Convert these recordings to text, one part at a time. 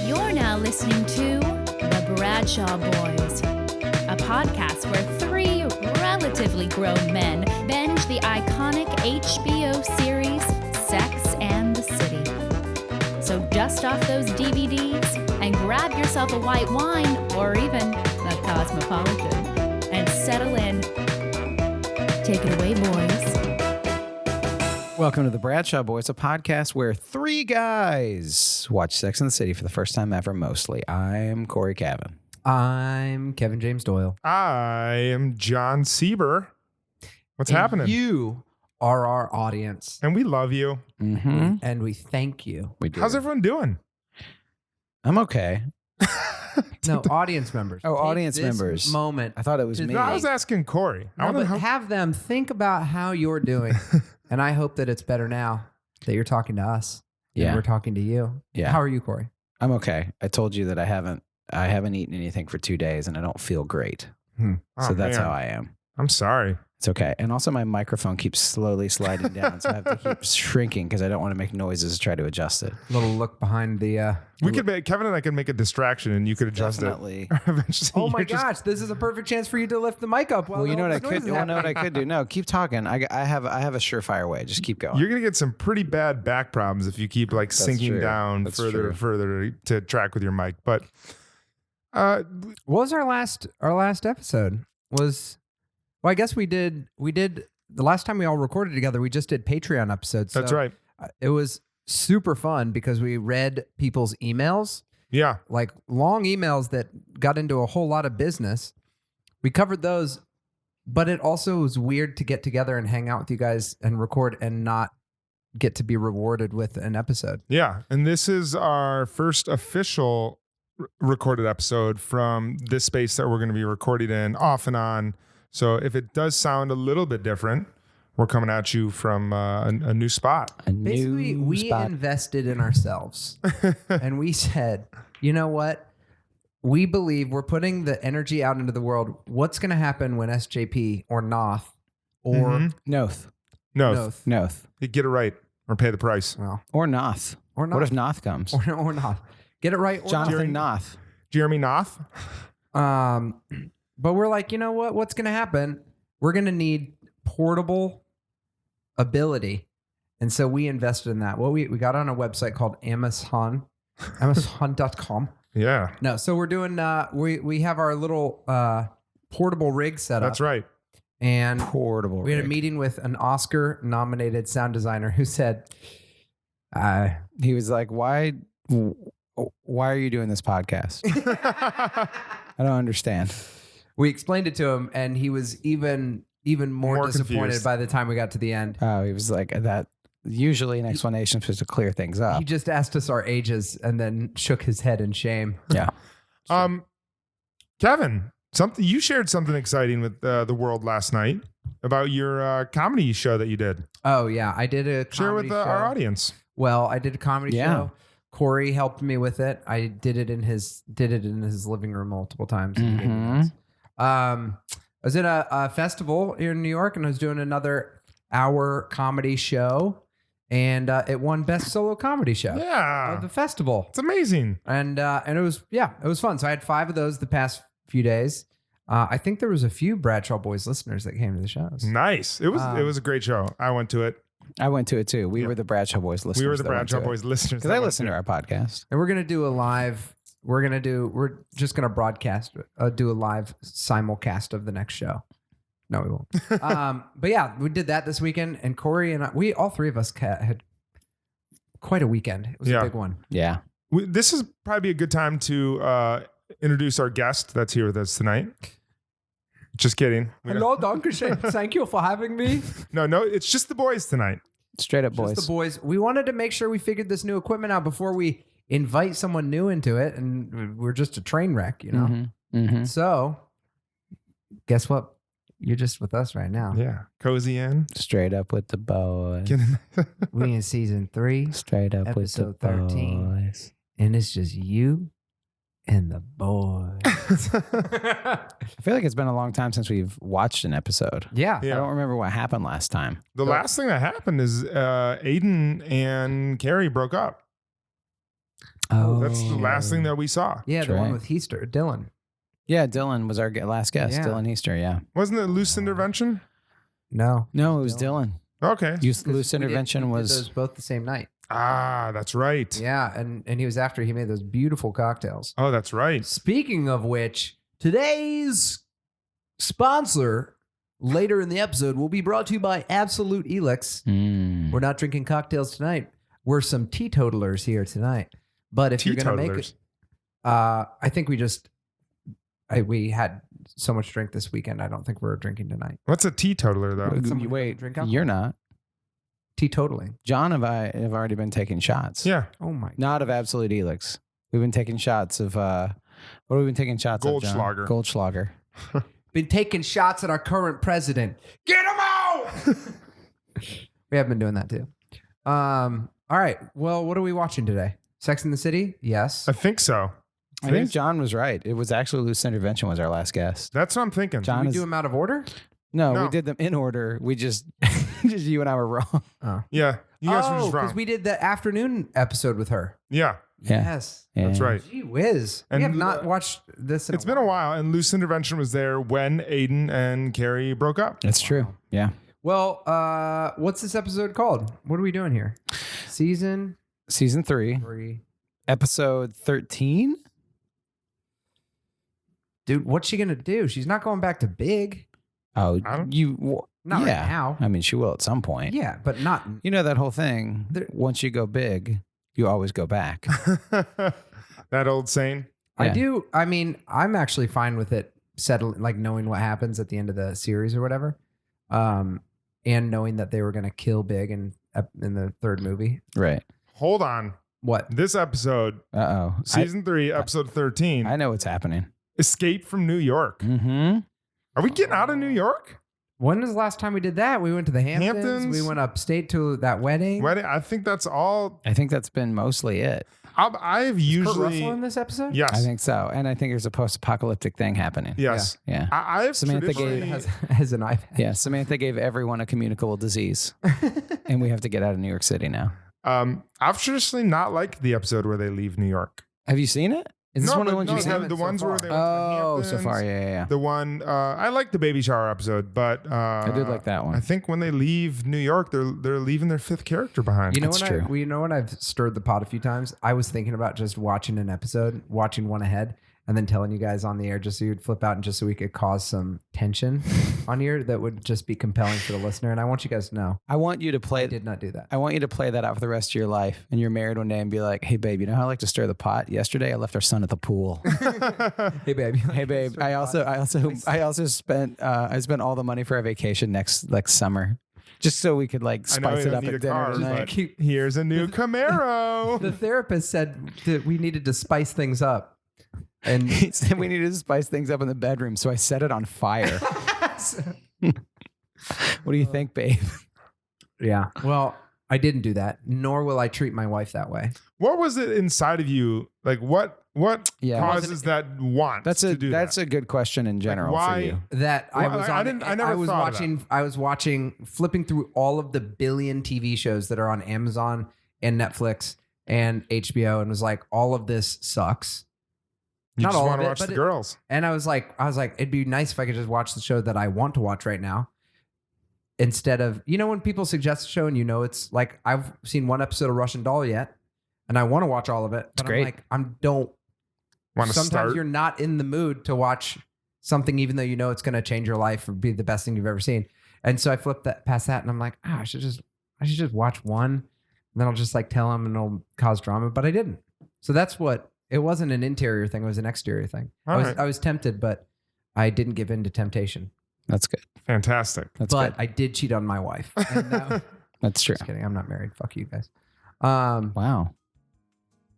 You're now listening to The Bradshaw Boys, a podcast where three relatively grown men binge the iconic HBO series Sex and the City. So dust off those DVDs and grab yourself a white wine or even a Cosmopolitan and settle in. Take it away, boys. Welcome to the Bradshaw Boys, a podcast where three guys watch Sex and the City for the first time ever, mostly. I'm Cory Cavin. I'm Kevin James Doyle. I am Jon Sieber. What's happening? You are our audience. And we love you. Mm-hmm. And we thank you. We do. How's everyone doing? I'm okay. No, audience members. Oh, Take audience this members. moment. I thought it was me. No, I was asking Cory. No, but have them think about how you're doing. And I hope that it's better now that you're talking to us. Yeah. And we're talking to you. Yeah. How are you, Cory? I'm okay. I told you that I haven't eaten anything for 2 days and I don't feel great. So that's how I am. I'm sorry. It's okay. And also my microphone keeps slowly sliding down. So I have to keep shrinking because I don't want to make noises to try to adjust it. A little look behind the... Kevin and I could make a distraction and you could adjust Definitely. it. Eventually, Oh my you're just- gosh, this is a perfect chance for you to lift the mic up. Well, you know what I could do? Well, know what I could do? No, keep talking. I have a surefire way. Just keep going. You're going to get some pretty bad back problems if you keep like sinking true. down That's further true. and further to track with your mic. But What was our last episode? I guess we did the last time we all recorded together, we just did Patreon episodes. that's So right. It was super fun because we read people's emails, Yeah. like long emails that got into a whole lot of business. We covered those, but it also was weird to get together and hang out with you guys and record and not get to be rewarded with an episode. Yeah. And this is our first official recorded episode from this space that we're going to be recording in off and on. So if it does sound a little bit different, we're coming at you from a new spot. Basically, we invested in ourselves and we said, you know what? We believe we're putting the energy out into the world. What's going to happen when SJP or Noth or Noth. Noth. Noth. You get it right or pay the price. well, Or Noth. or Noth. What if Noth comes? or not? Get it right or Jonathan Noth. Jeremy Noth. not. But we're like, you know what? What's going to happen? We're going to need portable ability. And so we invested in that. Well, we got on a website called Amazon, Amazon.com. Yeah. No, so we're doing, we have our little portable rig set up. That's right. And Portable. we had a rig. meeting with an Oscar-nominated sound designer who said, He was like, "Why are you doing this podcast? I don't understand." we explained it to him, and he was even more disappointed confused. by the time we got to the end. Oh, he was like that. Usually, an explanation is supposed to clear things up. He just asked us our ages and then shook his head in shame. Yeah. Kevin, you shared something exciting with the world last night about your comedy show that you did. Oh yeah, I did a Share comedy with show. our audience. Well, I did a comedy Yeah. show. Corey helped me with it. I did it in his living room multiple times. Mhm. I was in a festival here in New York, and I was doing another hour comedy show, and it won best solo comedy show Yeah. of the festival. It's amazing. And it was fun. So I had 5 of those the past few days. I think there was a few Bradshaw Boys listeners that came to the shows. Nice. It was a great show. I went to it. I went to it too. We were the Bradshaw Boys listeners. We were the that went Bradshaw to it. Boys listeners. Because I listen to our podcast. And we're gonna do a live. We're just gonna broadcast. Do a live simulcast of the next show. No, we won't. But yeah, we did that this weekend, and Corey and I, all 3 of us had quite a weekend. It was a big one. Yeah. This is probably a good time to introduce our guest that's here with us tonight. Just kidding. Hello, Dankeschön. Thank you for having me. No, it's just the boys tonight. Straight up boys. Just the boys. We wanted to make sure we figured this new equipment out before we invite someone new into it, and we're just a train wreck, you know? Mm-hmm. Mm-hmm. So, guess what? You're just with us right now. Yeah. Cozy in. Straight up with the boys. We in season 3, Straight up with the Episode 13. boys. and it's just you and the boys. I feel like it's been a long time since we've watched an episode. Yeah. I don't remember what happened last time. The last thing that happened is Aiden and Carrie broke up. Oh, That's the last thing that we saw. Yeah, Trey. the one with Heaster, Dylan. Yeah, Dylan was our last guest. Yeah. Dylan Easter. Yeah. Wasn't it loose intervention? No. No, it was Dylan. Okay. Loose intervention we did was. those both the same night. Ah, that's right. Yeah, and he was after he made those beautiful cocktails. Oh, that's right. Speaking of which, today's sponsor later in the episode will be brought to you by Absolute Elix. Mm. We're not drinking cocktails tonight. We're some teetotalers here tonight. But if you're going to make it, I think we had so much drink this weekend. I don't think we're drinking tonight. What's a teetotaler, though? Wait, drink alcohol? you're not. Teetotaling. John and I have already been taking shots. Yeah. Oh my. Not of Absolute Elix. We've been taking shots of, what have we been taking shots of, John? Goldschlager. Goldschlager. Been taking shots at our current president. Get him out! We have been doing that too. All right. Well, what are we watching today? Sex and the City? Yes. I think so. I think John was right. It was actually Loose Intervention was our last guest. That's what I'm thinking. John Did we is, do them out of order? no, we No. did them in order. We just you and I were wrong. Oh. Yeah. You guys were just because wrong. we did the afternoon episode with her. Yeah. Yeah. Yes. Yeah. That's right. Gee whiz. And we have not watched this in It's been a while, and loose intervention was there when Aiden and Carrie broke up. That's true. Yeah. Well, what's this episode called? What are we doing here? Season Season 3, 3. episode 13. Dude, what's she going to do? She's not going back to Big. Oh, I don't- Not yeah. right now. I mean, she will at some point. Yeah, but not. You know that whole thing. There- Once you go big, you always go back. That old saying. I Yeah. do. I mean, I'm actually fine with it settling, like knowing what happens at the end of the series or whatever. And knowing that they were going to kill Big in the third movie. Right. Hold on. What? This episode, Uh-oh. season 3, episode 13, I know what's happening. Escape from New York. Mm-hmm. Are we getting out of New York? When was the last time we did that? We went to the Hamptons. Hamptons? We went upstate to that wedding. Wedding? I think that's all. I think that's been mostly it. I've Kurt usually. Russell in this episode? Yes. I think so. And I think there's a post-apocalyptic thing happening. Yes. Yeah. I have Samantha traditionally- gave- Has an iPad. Yeah. Samantha gave everyone a communicable disease. And we have to get out of New York City now. I've traditionally not liked the episode where they leave New York. Have you seen it? Is this one of the ones you've seen? haven't The so ones far. where they went to the Oh, so Hamptons. far. Yeah. The one I like the baby shower episode, but I did like that one. I think when they leave New York, they're leaving their fifth character behind. You know That's what? true. You know when I've stirred the pot a few times? I was thinking about just watching an episode, watching one ahead, and then telling you guys on the air just so you'd flip out and just so we could cause some tension on here that would just be compelling for the listener. And I want you guys to know I want you to I play. did not do that. I want you to play that out for the rest of your life. And you're married one day and be like, "Hey, babe, you know how I like to stir the pot? Yesterday, I left our son at the pool. Hey, babe. Hey, babe, I spent all the money for our vacation next summer, just so we could like I know spice you it don't up need at a dinner car, tonight." but here's a new Camaro. The therapist said that we needed to spice things up. And He said we needed to spice things up in the bedroom, so I set it on fire. What do you think, babe? yeah, well, I didn't do that, nor will I treat my wife that way. What was it inside of you? Like what Yeah. causes that want That's to do a that? good question in general why- for you. That Well, I was I on, didn't- I never was thought of watching I was watching flipping through all of the billion TV shows that are on Amazon and Netflix and HBO and was like, all of this sucks. You Not just all want of to it, watch but the it- girls. And I was like, it'd be nice if I could just watch the show that I want to watch right now. Instead of, when people suggest a show and it's like, I've seen one episode of Russian Doll yet and I want to watch all of it. But great. I'm like, don't. Want to Sometimes start? you're not in the mood to watch something, even though it's going to change your life or be the best thing you've ever seen. And so I flipped past that, and I'm like, I should just watch one, and then I'll just like tell him, and it'll cause drama. But I didn't. So that's what it wasn't an interior thing; it was an exterior thing. All right. I was tempted, but I didn't give in to temptation. That's good. Fantastic. That's but good. I did cheat on my wife. And now, That's true. just kidding. I'm not married. Fuck you guys. Wow.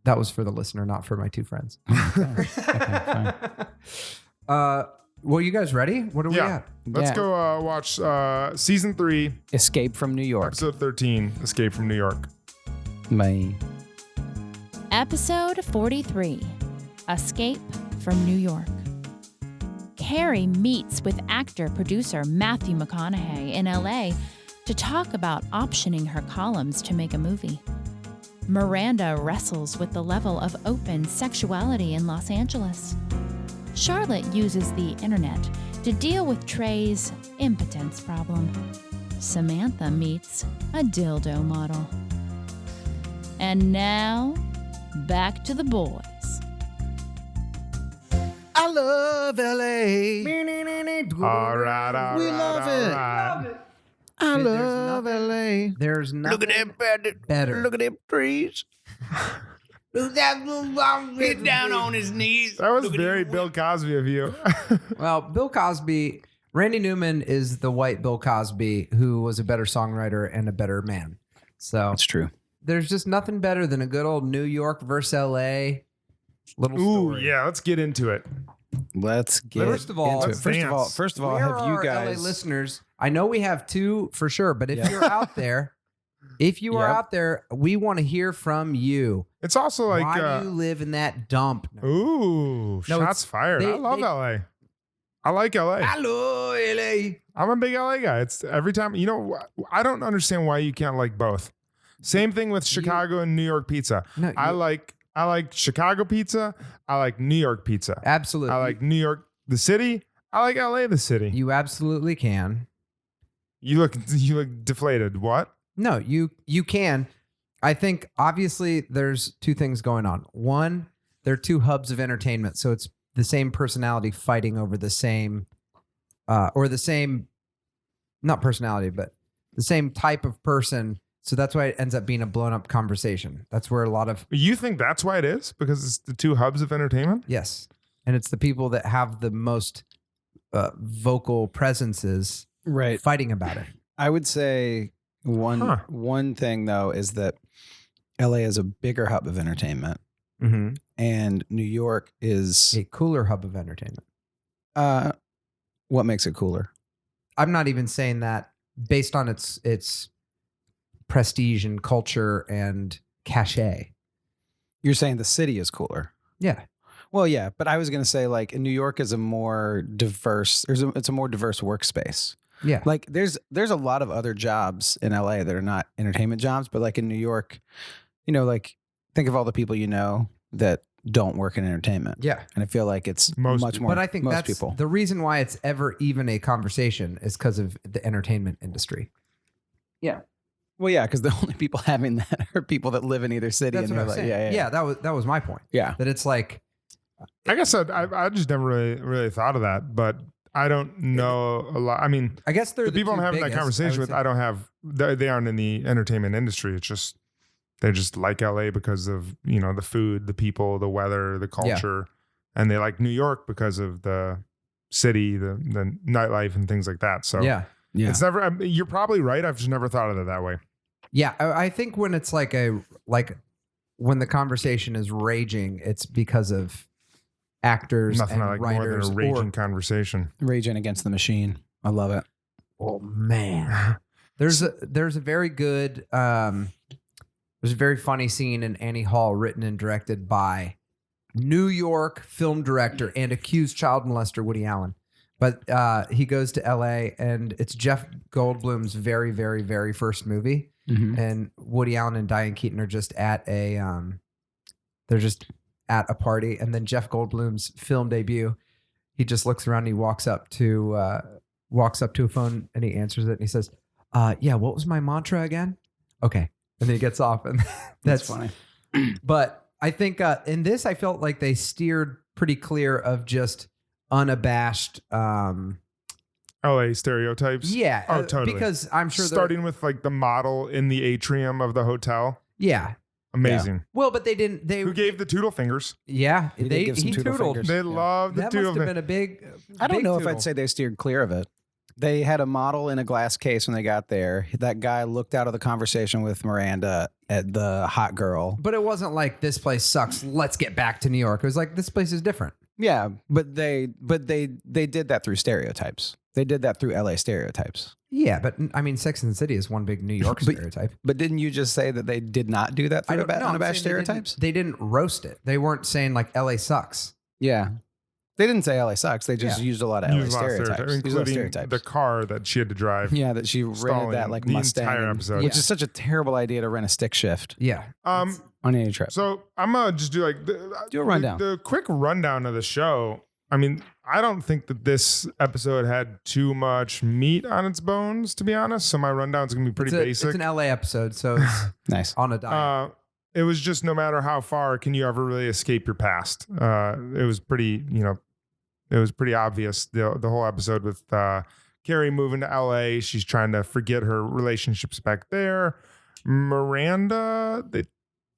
That was for the listener, not for my two friends. Okay, fine. Well, you guys ready? What are we Yeah. at? Let's Yeah. go watch season 3, Escape from New York. episode 13, Escape from New York. My Episode 43 Escape from New York. Carrie meets with actor-producer Matthew McConaughey in LA to talk about optioning her columns to make a movie. Miranda wrestles with the level of open sexuality in Los Angeles. Charlotte uses the internet to deal with Trey's impotence problem. Samantha meets a dildo model. And now, back to the boys. I love LA. All right. We love it. I Dude, love LA. There's nothing better. Look at them trees. Get down on his knees. That was very Bill Cosby of you. Well, Bill Cosby, Randy Newman is the white Bill Cosby who was a better songwriter and a better man. So That's true. there's just nothing better than a good old New York versus LA little Ooh, story. yeah. Let's get into it. Let's get First of all, into it. let's First of all, Where have are you our guys LA listeners? I know we have 2 for sure, but if Yeah. you're out there, are Yep. out there, we want to hear from you. It's also like, Why do you live in that dump? ooh, No, shots fired. I love LA. I like LA. Hello, LA. I'm a big LA guy. It's every time, I don't understand why you can't like both. Same thing with Chicago and New York pizza. No, I like Chicago pizza. I like New York pizza. absolutely. I like New York the city. I like LA the city. You absolutely can. You look deflated. What? No, you can. I think obviously there's 2 things going on. One, there are 2 hubs of entertainment, so it's the same personality fighting over the same, or the same, not personality, but the same type of person. So that's why it ends up being a blown up conversation. That's where a lot of You think that's why it is? Because it's the 2 hubs of entertainment? yes, and it's the people that have the most vocal presences right. fighting about it. I would say one thing though is that LA is a bigger hub of entertainment, Mm-hmm. and New York is A cooler hub of entertainment. what makes it cooler? I'm not even saying that based on its prestige and culture and cachet. You're saying the city is cooler. Yeah. Well, yeah, but I was going to say like New York is a more diverse. It's a more diverse workspace. Yeah. Like there's a lot of other jobs in LA that are not entertainment jobs, but like in New York, like think of all the people that don't work in entertainment. Yeah. And I feel like it's Most much people. more. But I think most that's people. the reason why it's ever even a conversation is because of the entertainment industry. Well, yeah, because the only people having that are people that live in either city. That's and what you're I'm like, saying. yeah. That was my point. Yeah. That it's like, I guess I just never really thought of that, but I don't know a lot. I mean, I guess they're the people I'm 2 having that biggest, conversation with, say. I don't have, they aren't in the entertainment industry. It's just, they just like LA because of, the food, the people, the weather, the culture. And they like New York because of the city, the nightlife and things like that. So Yeah. Yeah. it's never, you're probably right. I've just never thought of it that way. Yeah. I think when it's like when the conversation is raging, it's because of actors Nothing and I like more writers than a raging conversation. Raging Against the Machine. I love it. Oh man, there's a very good there's a very funny scene in Annie Hall written and directed by New York film director and accused child molester Woody Allen. But he goes to LA and it's Jeff Goldblum's very, very, very first movie. Mhm. And Woody Allen and Diane Keaton are just at a party, and then Jeff Goldblum's film debut, he just looks around and he walks up to a phone and he answers it and he says, yeah, what was my mantra again? Okay. And then he gets off and that's funny. But I think in this, I felt like they steered pretty clear of just unabashed. LA stereotypes. Yeah. Oh, totally. Because I'm sure starting with like the model in the atrium of the hotel. Yeah. Amazing. Well, but they didn't. Who gave the toodle fingers? Yeah. He did give some he toodle toodled. fingers. They Yeah. love the That toodle must have fingers. been a big. I don't big know if toodle. I'd say they steered clear of it. They had a model in a glass case when they got there. That guy looked out of the conversation with Miranda at the hot girl. But it wasn't like this place sucks. Let's get back to New York. It was like this place is different. Yeah, but they did that through stereotypes. They did that through LA stereotypes. Yeah, but I mean, Sex and the City is one big New York But- stereotype. But didn't you just say that they did not do that I through don't know. I'm unabashed saying stereotypes? They didn't roast it. They weren't saying like LA sucks. Yeah. They didn't say LA sucks. They just Yeah. used a lot of LA Used a lot of stereotypes. Used a lot of including stereotypes. the car that she had to drive. Yeah, that she rented Stalling that like the Mustang, entire episode. which Yeah. is such a terrible idea to rent a stick shift Yeah. on any trip. So I'm gonna just do like Do a rundown. The quick rundown of the show. I mean, I don't think that this episode had too much meat on its bones, to be honest. So my rundown's gonna be pretty basic. It's an LA episode, so it's Nice. on a diet. It was just no matter how far can you ever really escape your past. It was pretty, it was pretty obvious the whole episode with Carrie moving to LA. She's trying to forget her relationships back there. Miranda, they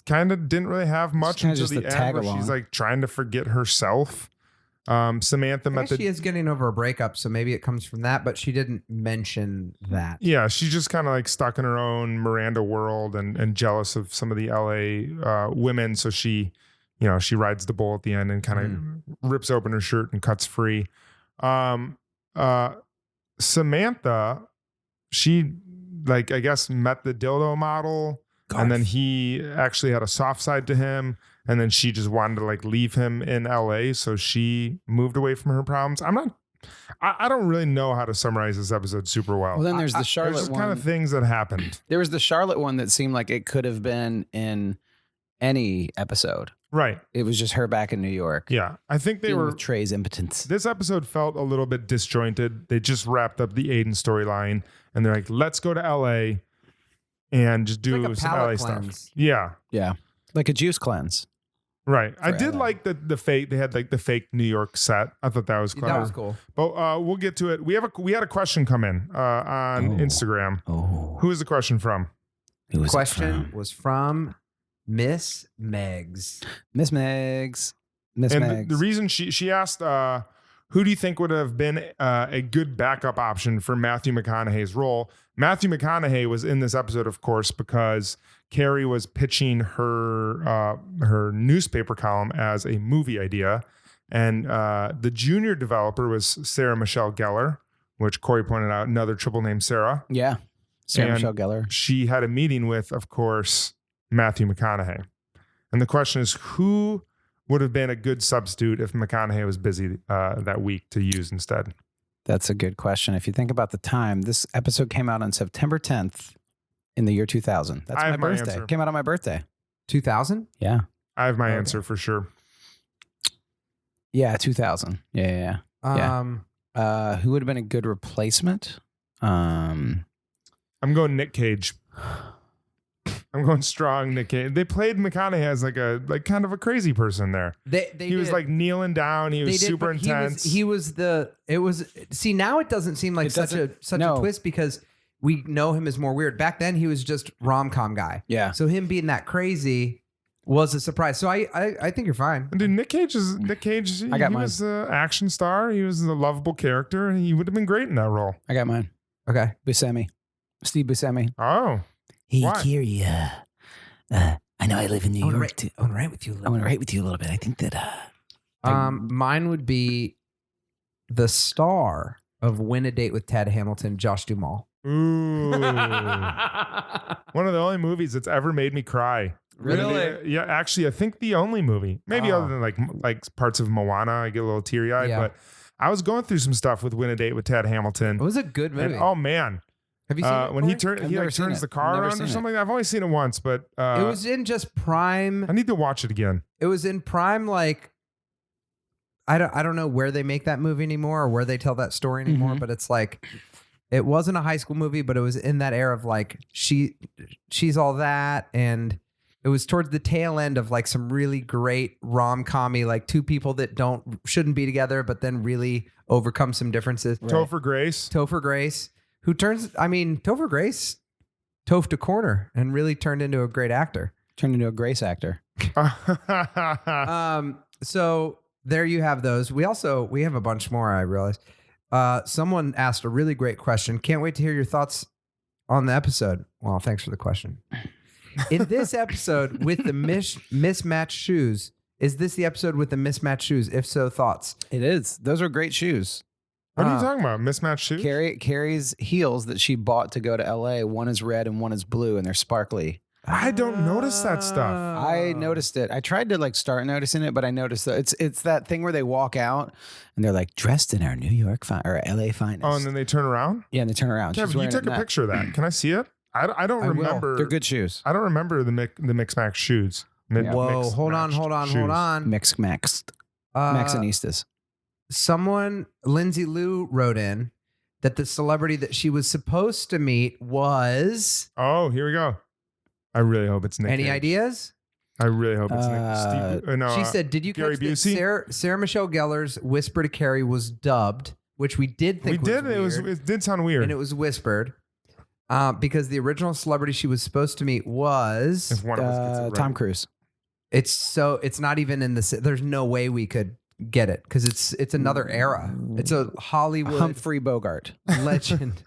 kind of didn't really have much kinda until just the a tag end where along. she's like trying to forget herself. Samantha I met guess the she is getting over a breakup, so maybe it comes from that, but she didn't mention that. Yeah, she's just kind of like stuck in her own Miranda world and jealous of some of the LA women. So she rides the bull at the end and kind of rips open her shirt and cuts free. Samantha, she I guess met the dildo model, and then he actually had a soft side to him. And then she just wanted to like leave him in LA. So she moved away from her problems. I don't really know how to summarize this episode super well. Well, then there's the There's Charlotte just one. kind of things that happened. There was the Charlotte one that seemed like it could have been in any episode. Right. It was just her back in New York. Yeah. I think they dealing were. with Trey's impotence. This episode felt a little bit disjointed. They just wrapped up the Aiden storyline and they're like, let's go to LA and just do Like a some LA palate stuff. cleanse. Yeah. Yeah. Like a juice cleanse. Right. I did LA. like the fake. They had like the fake New York set. I thought that was clever. That was cool. But we'll get to it. We had a question come in on Instagram. Oh. Who is the question from? Who was it Question from? was from Miss Megs. Miss Megs. Miss And Megs. the reason she asked, who do you think would have been a good backup option for Matthew McConaughey's role? Matthew McConaughey was in this episode, of course, because Carrie was pitching her newspaper column as a movie idea. And the junior developer was Sarah Michelle Gellar, which Cory pointed out, another triple name Sarah. Yeah. Sarah And Michelle Gellar. She had a meeting with, of course, Matthew McConaughey. And the question is, who would have been a good substitute if McConaughey was busy that week to use instead? That's a good question. If you think about the time, this episode came out on September 10th in the year 2000. That's I my have my birthday. answer. Came out on my birthday. 2000? Yeah. I have my Okay. answer for sure. Yeah, 2000. Yeah. Who would have been a good replacement? I'm going Nick Cage. I'm going strong Nick Cage. They played McConaughey as like kind of a crazy person there. He was like kneeling down. He was super intense. See, now it doesn't seem like It such a no. twist because we know him as more weird. Back then he was just rom-com guy. Yeah. So him being that crazy was a surprise. So I think you're fine. Dude, Nick Cage. I got he mine. was an action star. He was a lovable character, and he would have been great in that role. I got mine. Okay. Buscemi. Steve Buscemi. Oh, Hey, Why? Carrie, I know I live in New York. I want to write with you a I little. want to write with you a little bit. I think that Mine would be the star of Win a Date with Ted Hamilton, Josh Duhamel. ooh, one of the only movies that's ever made me cry. Really? Yeah, actually, I think the only movie, maybe Oh. other than like parts of Moana, I get a little teary eyed. Yeah. But I was going through some stuff with Win a Date with Ted Hamilton. It was a good movie. And, oh man, Have you seen it? when he Corey? I've never seen turns it. the car I've never around or seen it. something. I've only seen it once, but It was in just prime. I need to watch it again. It was in prime, like I don't know where they make that movie anymore or where they tell that story anymore, Mhm. but it's like it wasn't a high school movie, but it was in that era of like she's all that, and it was towards the tail end of like some really great rom-commy, like two people that shouldn't be together, but then really overcome some differences. Topher Grace. Topher Grace, Topher Grace tophed a corner and really turned into a great actor. Turned into a Grace actor. So there you have those. We have a bunch more, I realize. Someone asked a really great question. Can't wait to hear your thoughts on the episode. Well, thanks for the question. In this episode with the mismatched shoes, is this the episode with the mismatched shoes? If so, thoughts? It is. Those are great shoes. What are you talking about? Mismatched shoes? Carrie's heels that she bought to go to LA, one is red and one is blue, and they're sparkly. I don't notice that stuff. I noticed it. I tried to like start noticing it, but I noticed that it's that thing where they walk out and they're like dressed in our New York or LA finest. Oh, and then they turn around? Yeah, and they turn around. Kevin, you took a picture of that. Can I see it? I don't remember. They're good shoes. I don't remember the Mix Max shoes. Whoa, hold on. Mixed Maxinistas. Someone, Lindsay Lou, wrote in that the celebrity that she was supposed to meet was... Oh, here we go. I really hope it's Nick Any Cage. ideas? I really hope it's Nick. Steve, she said, did you Gary catch that Busey? Sarah Michelle Gellar's Whisper to Carrie was dubbed, which we did think was weird. It did sound weird. And it was whispered. Because the original celebrity she was supposed to meet was If one of us gets it right. Tom Cruise. it's not even in the... There's no way we could get it because it's another era. It's a Hollywood Humphrey Bogart. legend.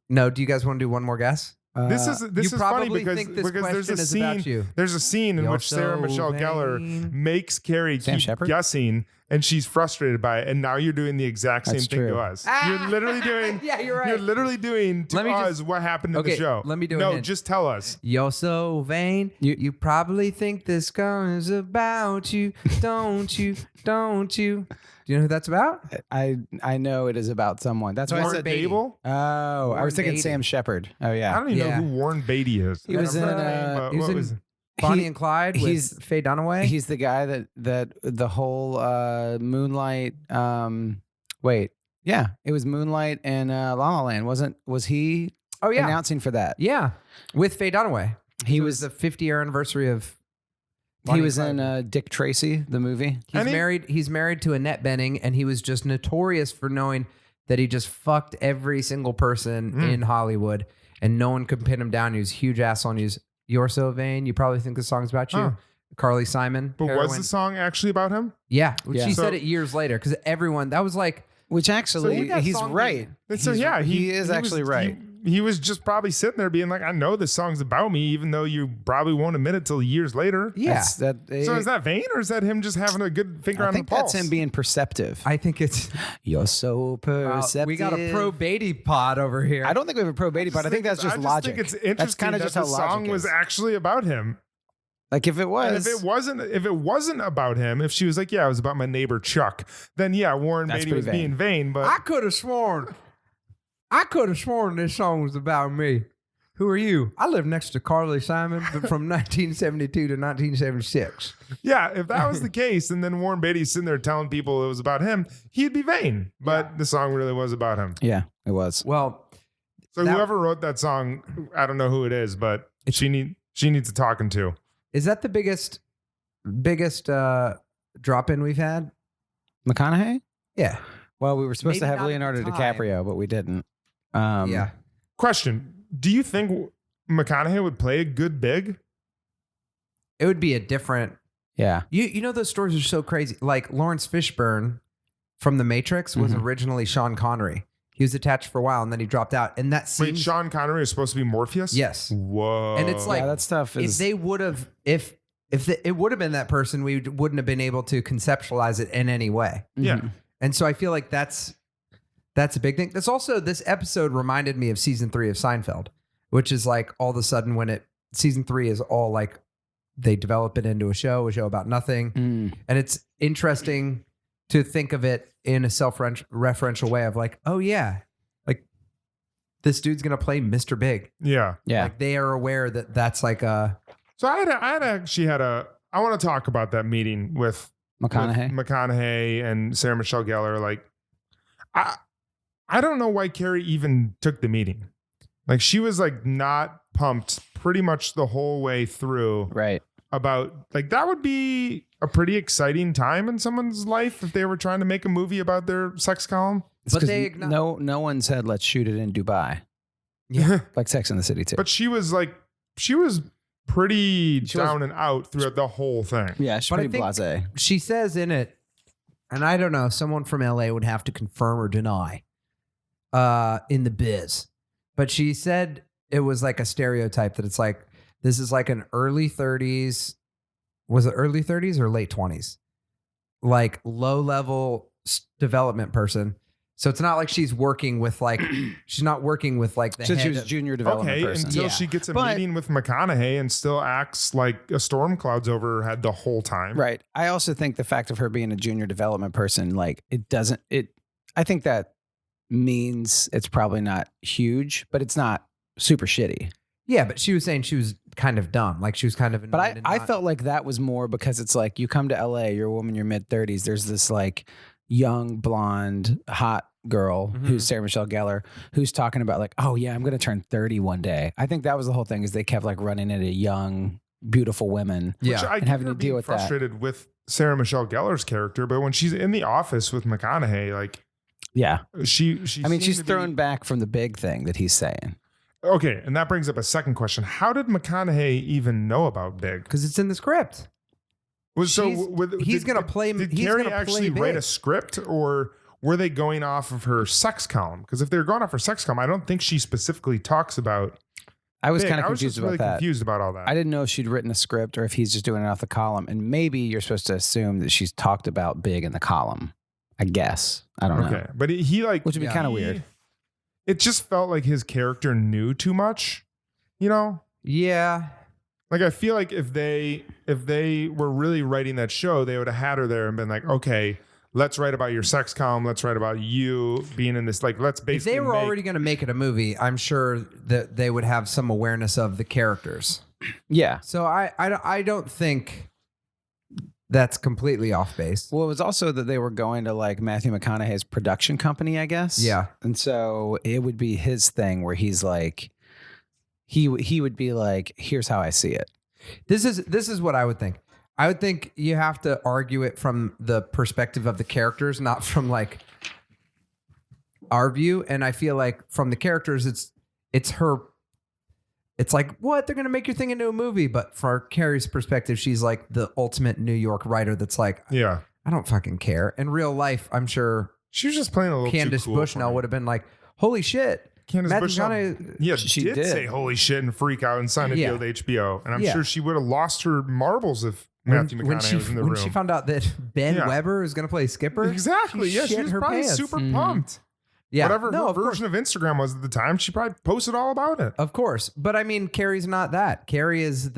No, do you guys want to do one more guess? This is funny because this there's a question is scene. about you. There's a scene in You're which Sarah so Michelle Gellar vain. makes Carrie Sam keep Shepard? guessing, and she's frustrated by it. And now you're doing the exact same That's thing to true. us. You're literally doing. Yeah, you're right. You're literally doing to Let me us just- what happened in Okay, the show. let me do a No, hint. just tell us. You're so vain. You probably think this song is about you, don't you? Don't you? Do you know who that's about? I know it is about someone. That's why I Warren said Beatty. Gable? Oh, I Warren was thinking Beatty. Sam Shepard. Oh I yeah. don't even Yeah. know who Warren Beatty is. He was I don't in, know the name, but he was what in- was- Bonnie and Clyde with Faye Dunaway. He's the guy that the whole Moonlight. Wait, yeah, it was Moonlight and La La Land. Was he Oh yeah, announcing for that? yeah, with Faye Dunaway. He So it was the 50th anniversary of. he Bonnie was and in Clyde. Dick Tracy, the movie. He's And he- married. He's married to Annette Bening, and he was just notorious for knowing that he just fucked every single person in Hollywood, and no one could pin him down. He was a huge asshole. And he was, "You're so vain. You probably think the song's about you." Huh. Carly Simon. But heroin. was the song actually about him? Yeah, Yeah. she So- said it years later because everyone that was like. Which actually, that he's song right. So yeah, he is actually right. He was just probably sitting there being like, I know this song's about me, even though you probably won't admit it till years later. Yeah, That, So is that vain, or is that him just having a good finger I on think the pulse? that's him being perceptive. I think it's. You're so perceptive. We got a pro Beatty pod over here. I don't think we have a pro Beatty, but I think that's just logic. I think it's interesting That's kind of that just the how song logic was is. actually about him. Like if it And was, if it wasn't about him, if she was like, yeah, it was about my neighbor Chuck, then yeah, Warren That's Beatty pretty was vain. being vain. But I could have sworn this song was about me. Who are you? I live next to Carly Simon but from 1972 to 1976. yeah, if that was the case, and then Warren Beatty's sitting there telling people it was about him, he'd be vain. But the song really was about him. yeah, it was. Well, So That- whoever wrote that song, I don't know who it is, but she needs a talking to. is that the biggest drop in we've had? McConaughey? Yeah. Well, we were supposed to Maybe have not at Leonardo the time. DiCaprio, but we didn't. Yeah. Question: do you think McConaughey would play a good Big? It would be a different. Yeah. You know those stories are so crazy. Like Lawrence Fishburne from The Matrix was originally Sean Connery. He was attached for a while and then he dropped out. And that Wait, seems Sean Connery is supposed to be Morpheus? yes. Whoa. And it's like yeah, that stuff if is. they would have if it would have been that person, we wouldn't have been able to conceptualize it in any way. yeah. And so I feel like that's a big thing. That's also this episode reminded me of season 3 of Seinfeld, which is like all of a sudden when season 3 is all like they develop it into a show about nothing. Mm. And it's interesting to think of it in a self-referential way of like, oh yeah, like this dude's going to play Mr. Big. Yeah. Yeah. Like they are aware that that's like a, So I want to talk about that meeting with McConaughey. with McConaughey and Sarah Michelle Gellar. Like, I don't know why Carrie even took the meeting. Like, she was like not pumped pretty much the whole way through Right. about like that would be a pretty exciting time in someone's life if they were trying to make a movie about their sex column. It's But 'cause they no one said let's shoot it in Dubai, yeah. like Sex in the City too. But she was pretty down and out throughout the whole thing. Yeah, she's But I pretty think- blasé. She says in it, and I don't know, someone from LA would have to confirm or deny in the biz. But she said it was like a stereotype that it's like, this is like an early 30s. Was it early 30s or late 20s? Like low level development person So it's not like she's working with like she's not working with like the Since she head was of- junior development person. Until Yeah. she gets a But- meeting with McConaughey and still acts like a storm cloud's over her head the whole time. Right. I also think the fact of her being a junior development person, like I think that means it's probably not huge, but it's not super shitty. Yeah, but she was saying she was kind of dumb. Like she was kind of But annoyed and I not- felt like that was more because it's like you come to LA, you're a woman in your mid 30s. There's this like young, blonde, hot girl who's Sarah Michelle Gellar, who's talking about like, oh yeah, I'm going to turn 30 one day. I think that was the whole thing is they kept like running into young, beautiful women. Yeah. Which I and get having her to deal being with that. frustrated with Sarah Michelle Gellar's character, but when she's in the office with McConaughey, like Yeah. she I mean, seemed she's to be- thrown back from the big thing that he's saying. Okay, and that brings up a second question. How did McConaughey even know about Big? because it's in the script. Was so She's- with, he's did- gonna did- play- Did he's Carrie gonna play actually write Big. a script, or were they going off of her sex column? Because if they're going off her sex column, I don't think she specifically talks about. I was Big. kind of I was confused just about really that. confused about all that. I didn't know if she'd written a script or if he's just doing it off the column. And maybe you're supposed to assume that she's talked about Big in the column. I guess. I don't know. Okay, but he like, Which would be Yeah. kind of he- weird. It just felt like his character knew too much. You know, Yeah. like I feel like if they were really writing that show, they would have had her there and been like, okay, let's write about your sex column. Let's write about you being in this. Like, let's If basically. they were make- already going to make it a movie, I'm sure that they would have some awareness of the characters. Yeah. So I don't think that's completely off base. Well, it was also that they were going to like Matthew McConaughey's production company, I guess. Yeah. And so it would be his thing where he's like, he would be like, here's how I see it. This is what I would think. I would think you have to argue it from the perspective of the characters, not from like our view. And I feel like from the characters, it's her. It's like, what? They're going to make your thing into a movie. But for Carrie's perspective, she's like the ultimate New York writer that's like, Yeah, I don't fucking care. In real life, I'm sure she was just playing a little. Candace too cool Bushnell for me. would have been like, holy shit. Candace Matthew Bushnell, McConaughey- yeah, She did did. say holy shit and freak out and sign a Yeah. deal with HBO, and I'm Yeah. sure she would have lost her marbles if Matthew when McConaughey was in the when room. she found out that Ben Yeah. Weber is going to play Skipper. Exactly. Yeah, she shit was her probably pants. super Mhm. pumped. Yeah. Whatever no, her of course. version of Instagram was at the time, she probably posted all about it. Of course. But I mean, Carrie's not that. Carrie is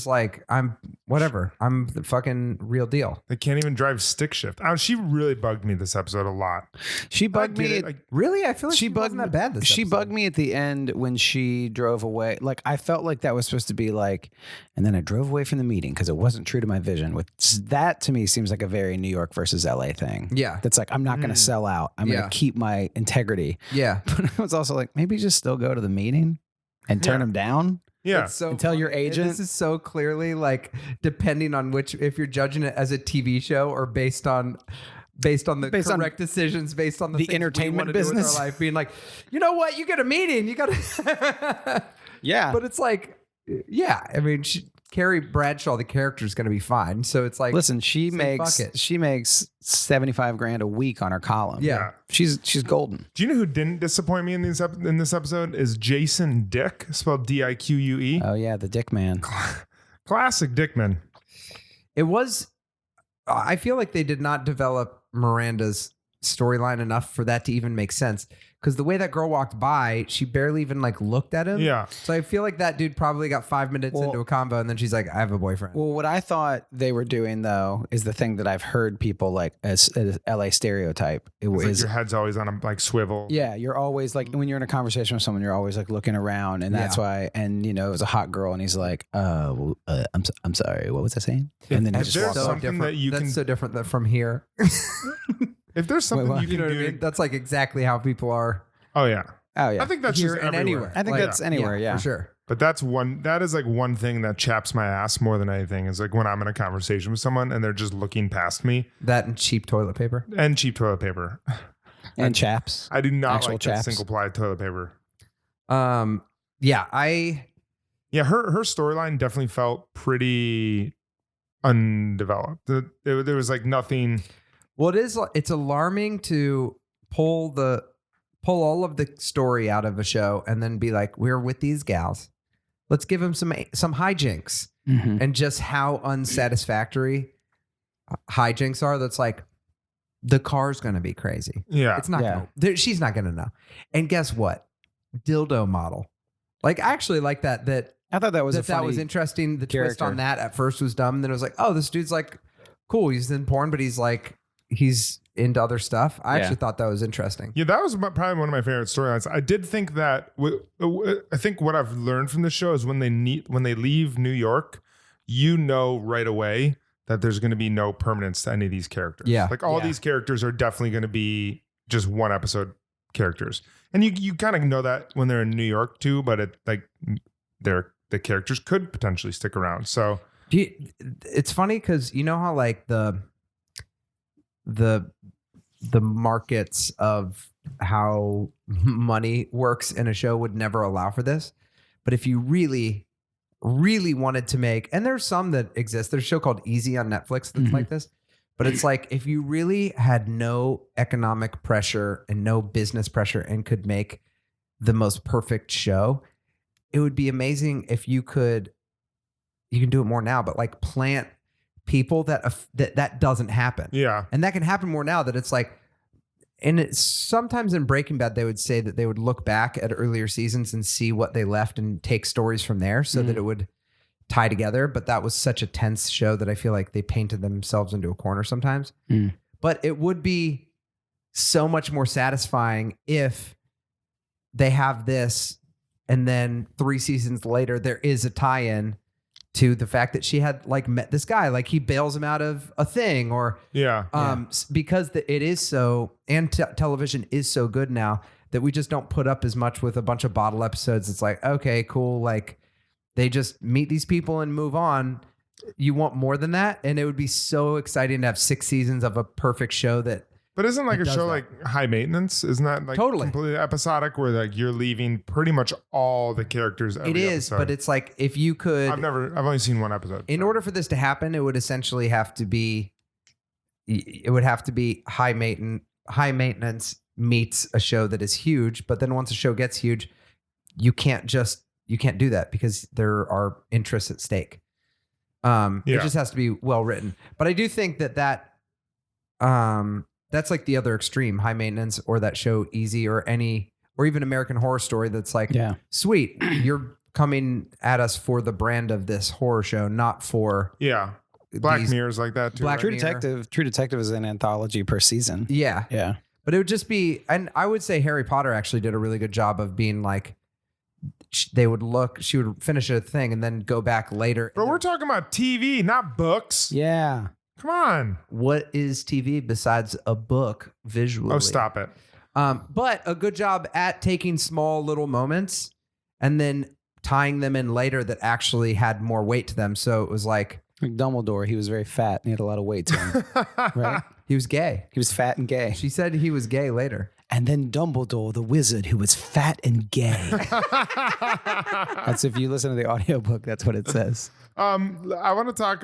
like, I'm whatever. I'm the fucking real deal. They can't even drive stick shift. She really bugged me this episode a lot. She bugged I get me. it. Like, Really? I feel like She she bugged wasn't that bad this She episode. bugged me at the end when she drove away. Like I felt like that was supposed to be like, and then I drove away from the meeting because it wasn't true to my vision. Which that to me seems like a very New York versus LA thing. Yeah. That's like I'm not going to sell out. I'm Yeah. going to keep my integrity. Yeah. But I was also like, maybe just still go to the meeting and turn Yeah. them down. yeah. It's so And tell your funny. agent- This is so clearly like depending on which, if you're judging it as a TV show or based on the Based on correct decisions, based on the the things we entertainment wanna do with business. our life, being like, you know what, you get a meeting, you got to. Yeah. But it's like, yeah, I mean, Carrie Bradshaw, the character is going to be fine. So it's like, Listen, she say fuck makes it. $75,000 a week on her column. Yeah. She's golden. Do you know who didn't disappoint me in this episode? Is Jason Dick, spelled Dique. Oh yeah, the dick man. Classic Dickman. it was, I feel like they did not develop Miranda's storyline enough for that to even make sense. Because the way that girl walked by, she barely even like looked at him. Yeah. So I feel like that dude probably got 5 minutes Well- into a combo and then she's like, I have a boyfriend. Well, what I thought they were doing though is the thing that I've heard people like as LA stereotype. It It's like was your head's always on a like swivel. yeah, you're always like when you're in a conversation with someone, you're always like looking around, and that's Yeah. why. And you know, it was a hot girl, and he's like, I'm sorry, what was I saying?" And then he If just there's walked so off. something different. that you That's can- so different than from here. If there's something what? you can You know what do, I mean? That's like exactly how people are oh yeah. Oh yeah, I think that's here just and everywhere. anywhere. I think Like, that's anywhere. Yeah, for sure. But that is like one thing that chaps my ass more than anything is like when I'm in a conversation with someone and they're just looking past me That and cheap toilet paper. and cheap toilet paper. and chaps. I do not Actual like chaps. that single ply toilet paper. Yeah, Yeah, her storyline definitely felt pretty undeveloped. There was like nothing. well, it's alarming to pull all of the story out of a show and then be like, we're with these gals. Let's give them some hijinks. Mhm. And just how unsatisfactory hijinks are. That's like, the car's going to be crazy. Yeah. It's not gonna, she's not going to know. And guess what? Dildo model. Like, I actually like that I thought that was that was interesting. The twist character on that at first was dumb. Then it was like, oh, this dude's like cool. He's in porn, but he's into other stuff. I actually thought that was interesting. Yeah, that was probably one of my favorite storylines. I did think that. I think what I've learned from the show is when they leave New York, right away that there's going to be no permanence to any of these characters. Yeah, like all these characters are definitely going to be just one episode characters, and you kind of know that when they're in New York too. But the characters could potentially stick around. So it's funny because you know how like the markets of how money works in a show would never allow for this. But if you really, really wanted to make, and there's some that exist, there's a show called Easy on Netflix that's like this. But it's like, if you really had no economic pressure and no business pressure and could make the most perfect show, it would be amazing if you can do it more now, but like plant people that doesn't happen. yeah, And that can happen more now that it's like, and it's sometimes in Breaking Bad, they would say that they would look back at earlier seasons and see what they left and take stories from there so that it would tie together. But that was such a tense show that I feel like they painted themselves into a corner sometimes. But it would be so much more satisfying if they have this and then 3 seasons later, there is a tie-in to the fact that she had like met this guy, like he bails him out of a thing or, because it is so, and television is so good now that we just don't put up as much with a bunch of bottle episodes. It's like, okay, cool. Like they just meet these people and move on. You want more than that. And it would be so exciting to have 6 seasons of a perfect show that. But isn't like a show like High Maintenance? Isn't that like completely episodic where like you're leaving pretty much all the characters every episode? But it's like if you could... I've only seen one episode. In order for this to happen, it would essentially have to be... It would have to be High Maintenance meets a show that is huge. But then once a show gets huge, you can't do that because there are interests at stake. It just has to be well written. But I do think that that's like the other extreme, High Maintenance, or that show Easy, or even American Horror Story. That's like, sweet, you're coming at us for the brand of this horror show, not for Black Mirror's like that too. True Detective is an anthology per season. Yeah. But it would just be, and I would say Harry Potter actually did a really good job of being like, she would finish a thing and then go back later. But we're talking about TV, not books. Yeah. Come on. What is TV besides a book visually? Oh, stop it. But a good job at taking small little moments and then tying them in later that actually had more weight to them. So it was like Dumbledore, he was very fat and he had a lot of weight to him. Right? He was gay. He was fat and gay. She said he was gay later. And then Dumbledore, the wizard, who was fat and gay. That's if you listen to the audiobook, that's what it says. I want to talk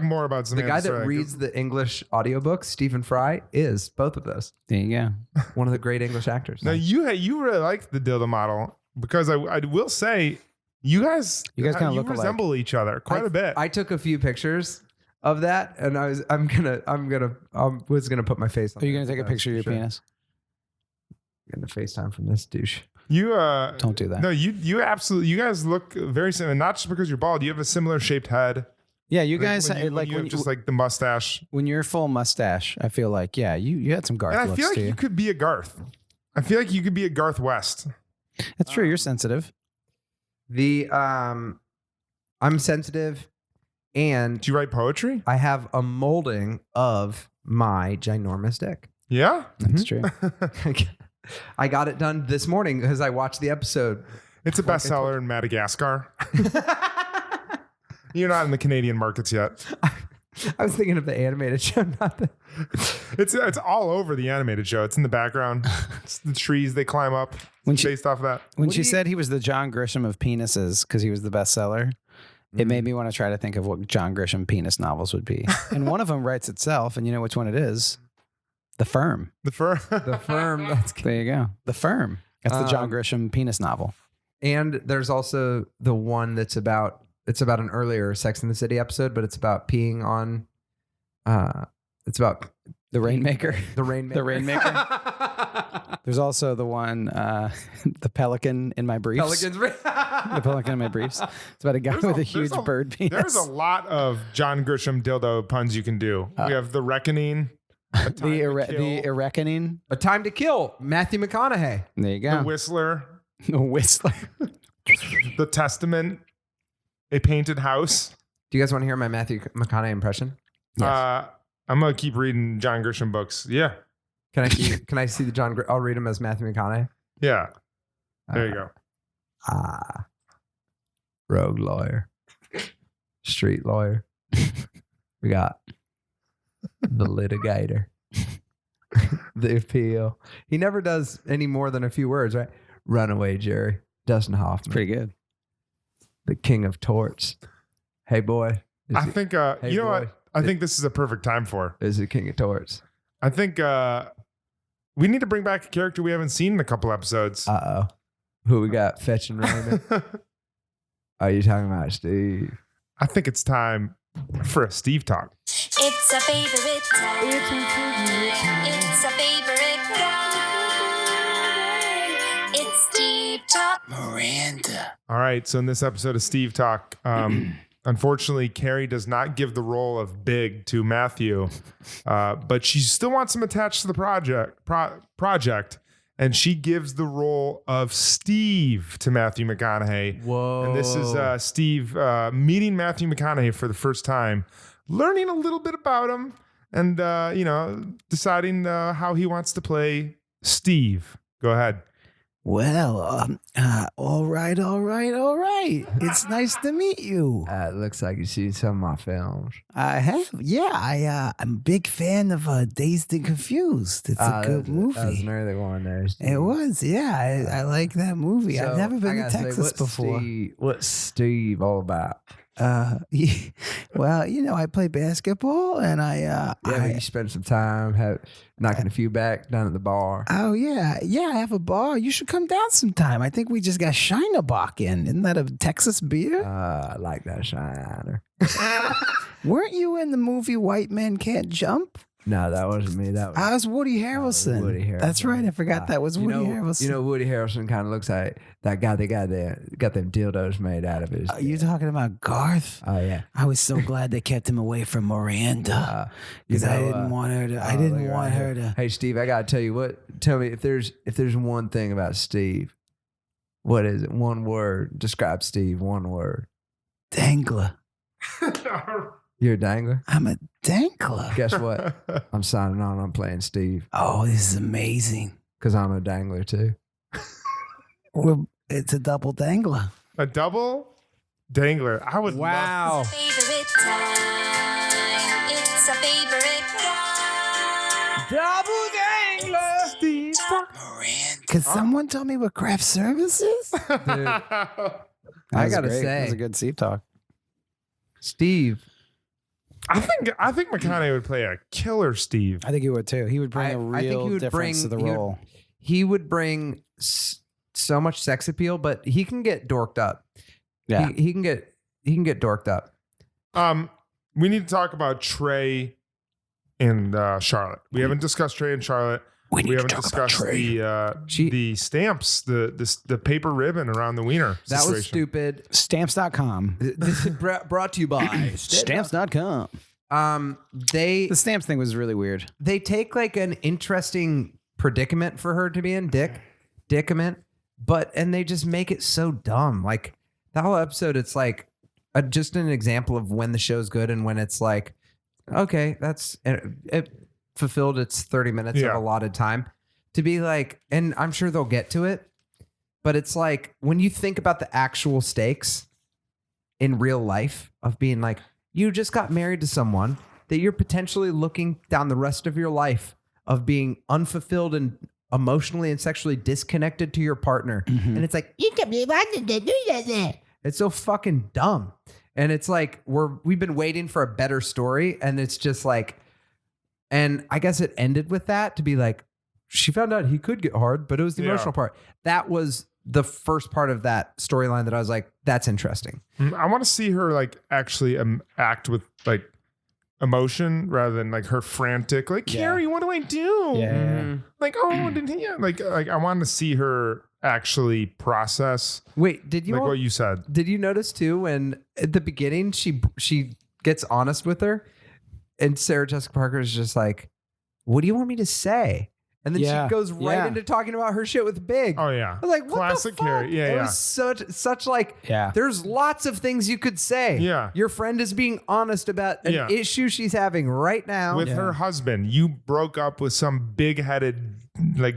more about Samantha. The guy that reads the English audiobooks, Stephen Fry, is both of those. There you go. One of the great English actors. Now you really like the dildo model because I will say you guys kind of look resemble each other quite a bit. I took a few pictures of that, and I was gonna put my face on. Are you gonna take a picture of your penis? I'm gonna FaceTime from this douche. You don't do that. No, you absolutely. You guys look very similar. Not just because you're bald. You have a similar shaped head. Yeah, you guys when you have just like the mustache. When you're full mustache, I feel like you had some Garth And I looks feel like too. you could be a Garth. I feel like you could be a Garth West. That's true. You're sensitive. I'm sensitive, and Do you write poetry? I have a molding of my ginormous dick. Yeah, That's true. I got it done this morning because I watched the episode. it's a bestseller in Madagascar. You're not in the Canadian markets yet. I was thinking of the animated show, not the. It's all over the animated show. It's in the background. It's the trees they climb up. Based off of that. When she said he was the John Grisham of penises because he was the bestseller, it made me want to try to think of what John Grisham penis novels would be. And one of them writes itself, and you know which one it is? The Firm. The fur. The Firm. There you go. The Firm. That's the John Grisham penis novel. And there's also the one that's about an earlier Sex and the City episode, but it's about peeing on. It's about The Rainmaker. The Rainmaker. The Rainmaker. There's also the one, the Pelican in my briefs. Pelicans. The Pelican in my briefs. It's about a guy with a huge bird penis. There's a lot of John Grisham dildo puns you can do. We have the Reckoning, the Ereckoning. A Time to Kill. Matthew McConaughey. There you go. the Whistler, The Whistler. the Testament, a painted house. Do you guys want to hear my Matthew McConaughey impression? Yes. I'm gonna keep reading John Grisham books. Yeah, Can I see the John? I'll read him as Matthew McConaughey. yeah. There you go. Rogue lawyer, street lawyer. We got the litigator, the appeal. He never does any more than a few words, right? Runaway jury, Dustin Hoffman. Pretty good. The king of torts. Hey boy. I think Hey, you know boy. what? I think this is a perfect time for. Is the king of torts. I think we need to bring back a character we haven't seen in a couple episodes. Who we got fetching Raymond? Are you talking about Steve? I think it's time for a Steve talk. It's a favorite time. It's a favorite guy. It's Steve Talk. Miranda. All right. So in this episode of Steve Talk, unfortunately, Carrie does not give the role of Big to Matthew, but she still wants him attached to the project, and she gives the role of Steve to Matthew McConaughey. Whoa. And this is Steve meeting Matthew McConaughey for the first time, learning a little bit about him, and deciding how he wants to play Steve. Go ahead. Well, all right. It's nice to meet you. It looks like you've seen some of my films. I have, yeah. I'm a big fan of Dazed and Confused. It's a good movie. That was an early one there. Steve. It was, yeah. I like that movie. I've So, never been I to gotta say, Texas before. What's Steve all about? Well, I play basketball, and I You spent some time knocking a few back down at the bar. Oh yeah, I have a bar. You should come down sometime. I think we just got Shinerbach in. Isn't that a Texas beer? I like that Shiner. Weren't you in the movie White Men Can't Jump? No, that wasn't me. That was I was Woody Harrelson. Woody Harrelson. That's right. I forgot that was Woody Harrelson. You know, Woody Harrelson kind of looks like that guy that got them dildos made out of his. Are you talking about Garth? Oh yeah. I was so glad they kept him away from Miranda because I didn't want her to. I didn't want her to. Hey Steve, I gotta tell you what. Tell me if there's one thing about Steve. What is it? One word. Describe Steve. One word. Dangler. You're a dangler. I'm a dangler. Guess what? I'm signing on. I'm playing Steve Oh, this is amazing. because I'm a dangler too. It's a double dangler. A double dangler. I would love. Favorite time. It's a favorite guy. Double dangler. Steve Talk. Miranda. Could someone tell me what craft service is? I gotta That say, was a good Steve talk. Steve. I think McConaughey would play a killer Steve. I think he would too. He would bring I a think real he would difference to the role. He would bring so much sex appeal, but he can get dorked up. Yeah. He can get dorked up. We need to talk about Trey and Charlotte. We haven't discussed Trey and Charlotte. We need to haven't talk about discussed Trey. the stamps, the paper ribbon around the wiener. That was situation. stupid. Stamps.com. This is brought to you by Stamps.com. They The stamps thing was really weird. they take like an interesting predicament for her to be in, dickament, and they just make it so dumb. Like the whole episode, it's like just an example of when the show's good and when it's like, okay, it fulfilled its 30 minutes of allotted time to be like, and I'm sure they'll get to it, but it's like when you think about the actual stakes in real life of being like, you just got married to someone that you're potentially looking down the rest of your life of being unfulfilled and emotionally and sexually disconnected to your partner. Mm-hmm. And it's like, you can be wanting to do that. It's so fucking dumb. And it's like, we've been waiting for a better story. And it's just like, and I guess it ended with that to be like, she found out he could get hard, but it was the emotional part. That was the first part of that storyline that I was like, that's interesting. I want to see her like actually act with like emotion rather than like her frantic, like, Carrie, what do I do? Yeah. Like, oh, didn't he? Like I wanted to see her actually process. Wait, did you like what you said? Did you notice too when at the beginning she gets honest with her, and Sarah Jessica Parker is just like, "What do you want me to say?" And then she goes right into talking about her shit with Big. Oh yeah, I was like, what classic the fuck? Carrie. Yeah, it yeah. was such like, Yeah. There's lots of things you could say. Yeah. Your friend is being honest about an issue she's having right now with her husband. You broke up with some big-headed, like,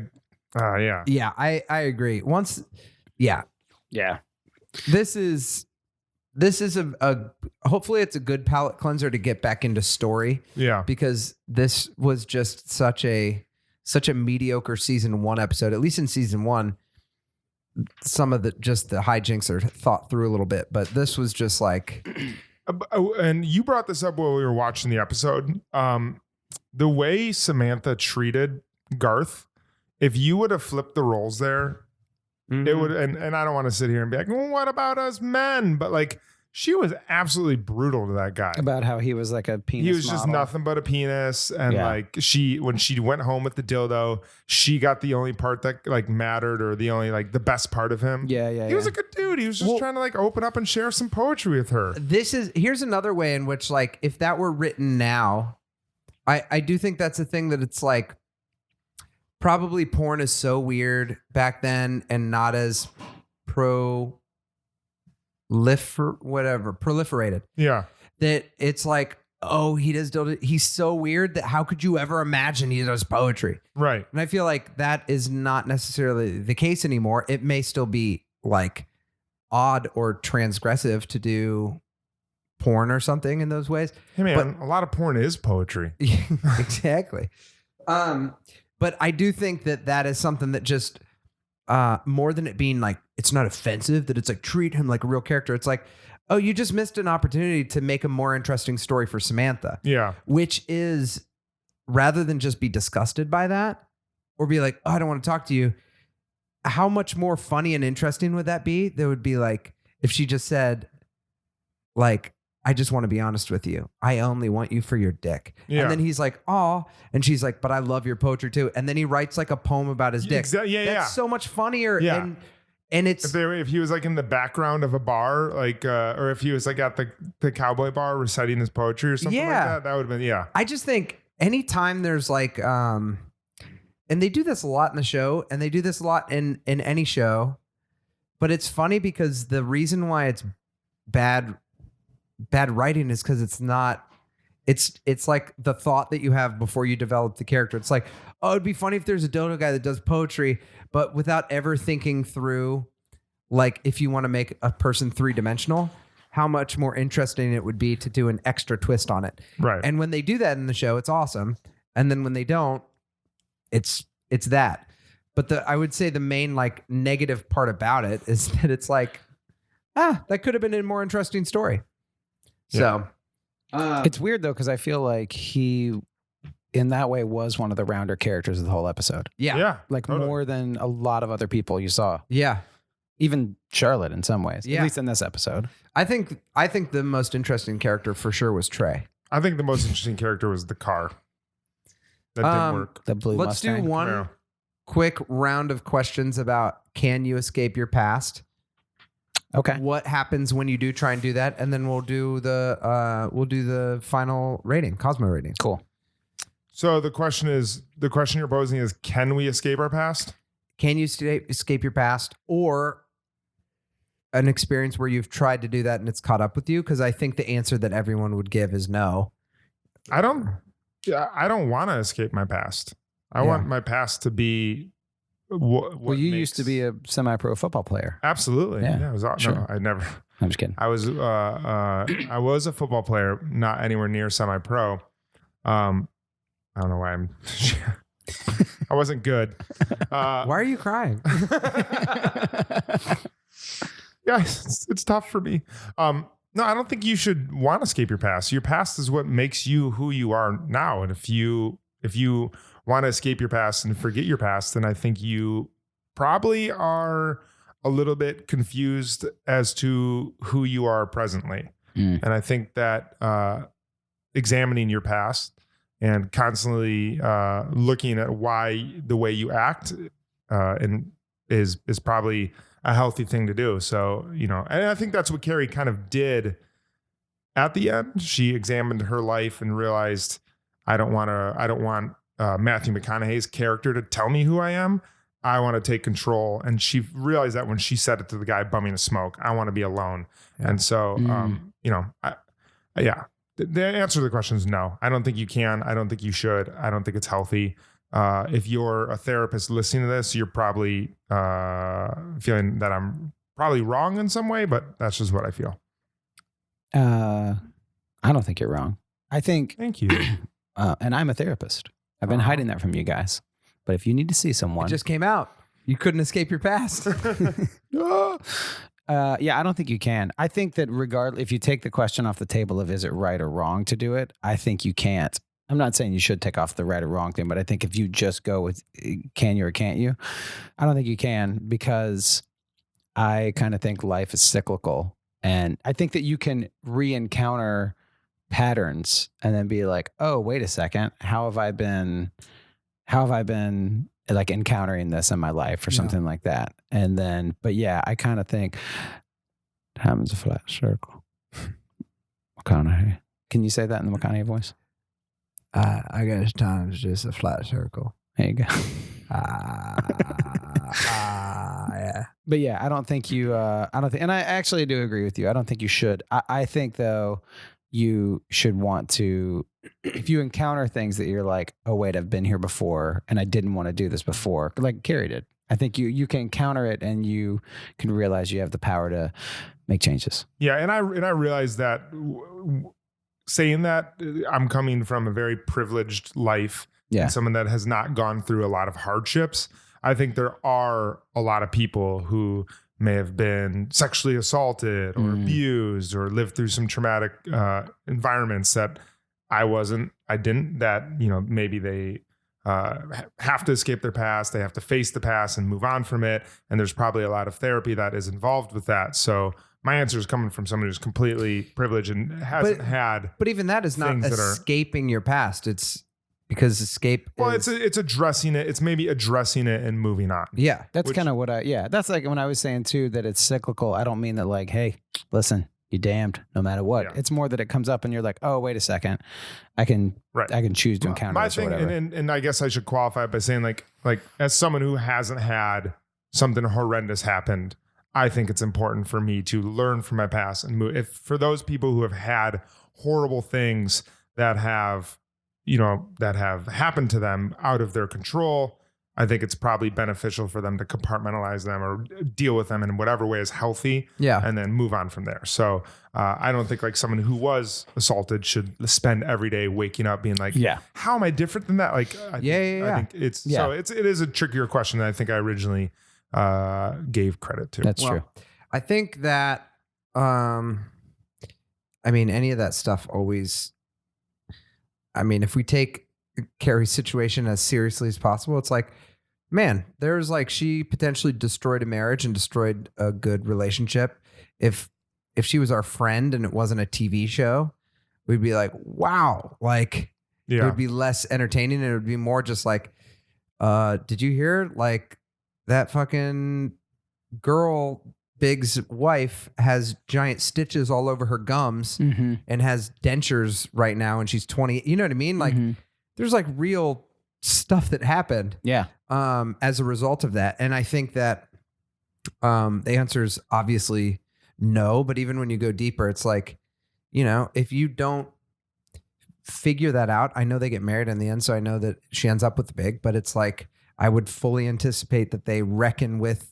yeah. Yeah, I agree. Yeah. This is a hopefully it's a good palate cleanser to get back into story. Yeah. Because this was just such a mediocre season 1 episode. At least in season 1, some of the hijinks are thought through a little bit, but this was just like. And you brought this up while we were watching the episode. The way Samantha treated Garth, if you would have flipped the roles there, it would. And I don't want to sit here and be like, well, what about us men? But like, she was absolutely brutal to that guy. About how he was like a penis. He was just model. nothing but a penis. And like when she went home with the dildo, she got the only part that like mattered, or the only like the best part of him. Yeah. He was a good dude. He was just trying to like open up and share some poetry with her. Here's another way in which, like, if that were written now, I do think that's a thing that it's like, probably porn is so weird back then and not as proliferated. Yeah. That it's like, oh, he does dildo. He's so weird that how could you ever imagine he does poetry? Right. And I feel like that is not necessarily the case anymore. It may still be like odd or transgressive to do porn or something in those ways. Hey man, a lot of porn is poetry. Exactly. But I do think that is something that just more than it being like, it's not offensive, that it's like treat him like a real character. It's like, oh, you just missed an opportunity to make a more interesting story for Samantha. Yeah. Which is, rather than just be disgusted by that or be like, oh, I don't want to talk to you. How much more funny and interesting would that be? That would be like, if she just said, like, I just want to be honest with you. I only want you for your dick. Yeah. And then he's like, oh, and she's like, but I love your poetry too. And then he writes like a poem about his dick. That's so much funnier. Yeah. And it's if he was like in the background of a bar, like, or if he was like at the cowboy bar reciting his poetry or something like that, that would have been, I just think anytime there's like, and they do this a lot in the show, and they do this a lot in any show, but it's funny because the reason why it's bad writing is because it's not, it's like the thought that you have before you develop the character. It's like, oh, it'd be funny if there's a dildo guy that does poetry, but without ever thinking through, like, if you want to make a person 3-dimensional, how much more interesting it would be to do an extra twist on it. Right. And when they do that in the show, it's awesome. And then when they don't, it's that. But I would say the main like negative part about it is that it's like, that could have been a more interesting story. Yeah. So It's weird though, because I feel like he, in that way, was one of the rounder characters of the whole episode. yeah. Like totally. more than a lot of other people you saw. Yeah. Even Charlotte in some ways. Yeah. At least in this episode. I think the most interesting character for sure was Trey. I think the most interesting character was the car. That didn't work. The blue Let's Mustang. do one Yeah. quick round of questions about, can you escape your past? Okay. What happens when you do try and do that? And then we'll do the final rating, Cosmo rating. Cool. So the question you're posing is, can we escape our past? Can you escape your past, or an experience where you've tried to do that and it's caught up with you? Because I think the answer that everyone would give is no. I don't want to escape my past. I want my past to be Well, you used to be a semi-pro football player. Absolutely. Yeah, it was awesome. sure. No, I never. I'm just kidding. I was a football player, not anywhere near semi-pro. I don't know why I'm. I wasn't good. Why are you crying? Guys, it's tough for me. No, I don't think you should want to escape your past. Your past is what makes you who you are now. And if you want to escape your past and forget your past, then I think you probably are a little bit confused as to who you are presently. And I think that examining your past and constantly looking at why the way you act and is probably a healthy thing to do. So, you know, and I think that's what Carrie kind of did at the end. She examined her life and realized, I don't want Matthew McConaughey's character to tell me who I am. I want to take control. And she realized that when she said it to the guy bumming a smoke, I want to be alone. Yeah. And so, you know, the answer to the question is no. I don't think you can. I don't think you should. I don't think it's healthy. If you're a therapist listening to this, you're probably feeling that I'm probably wrong in some way, but that's just what I feel. I don't think you're wrong. I think. Thank you. And I'm a therapist. I've been hiding that from you guys. But if you need to see someone, it just came out. You couldn't escape your past. Yeah, I don't think you can. I think that regardless, if you take the question off the table of is it right or wrong to do it, I think you can't. I'm not saying you should take off the right or wrong thing, but I think if you just go with can you or can't you, I don't think you can, because I kind of think life is cyclical. And I think that you can re-encounter patterns and then be like, oh, wait a second, how have I been like encountering this in my life or something like that? And then, but yeah, I kind of think time is a flat circle. McConaughey. Can you say that in the McConaughey voice? I guess time's just a flat circle. There you go. Yeah. But yeah, I don't think you, and I actually do agree with you. I don't think you should. I think though, you should want to, if you encounter things that you're like, oh wait, I've been here before and I didn't want to do this before, like Carrie did. I think you can counter it and you can realize you have the power to make changes. Yeah, and I realize that saying that, I'm coming from a very privileged life. Yeah, and someone that has not gone through a lot of hardships. I think there are a lot of people who may have been sexually assaulted or abused or lived through some traumatic environments that I didn't, that, you know, maybe they have to escape their past. They have to face the past and move on from it. And there's probably a lot of therapy that is involved with that. So my answer is coming from someone who's completely privileged and hasn't had. But even that is not escaping your past. It's because escape. Well, it's addressing it. It's maybe addressing it and moving on. Yeah. That's kind of what that's like when I was saying too, that it's cyclical. I don't mean that like, hey, listen, you damned no matter what. Yeah. It's more that it comes up and you're like, oh, wait a second. I can choose to encounter my this thing, or whatever. And I guess I should qualify it by saying like as someone who hasn't had something horrendous happened, I think it's important for me to learn from my past and move. If for those people who have had horrible things that have happened to them out of their control, I think it's probably beneficial for them to compartmentalize them or deal with them in whatever way is healthy. Yeah. And then move on from there. So I don't think like someone who was assaulted should spend every day waking up being like, how am I different than that? Like, I think it's, so it is a trickier question than I think I originally gave credit to. That's true. I think that, any of that stuff always, if we take Carrie's situation as seriously as possible, it's like, man, there's like, she potentially destroyed a marriage and destroyed a good relationship. If she was our friend and it wasn't a TV show, we'd be like, wow, like it would be less entertaining. And it would be more just like, did you hear like that fucking girl, Big's wife, has giant stitches all over her gums and has dentures right now. And she's 20. You know what I mean? Like there's like real stuff that happened. Yeah. As a result of that. And I think that the answer is obviously no, but even when you go deeper, it's like, if you don't figure that out, I know they get married in the end. So I know that she ends up with Big, but it's like, I would fully anticipate that they reckon with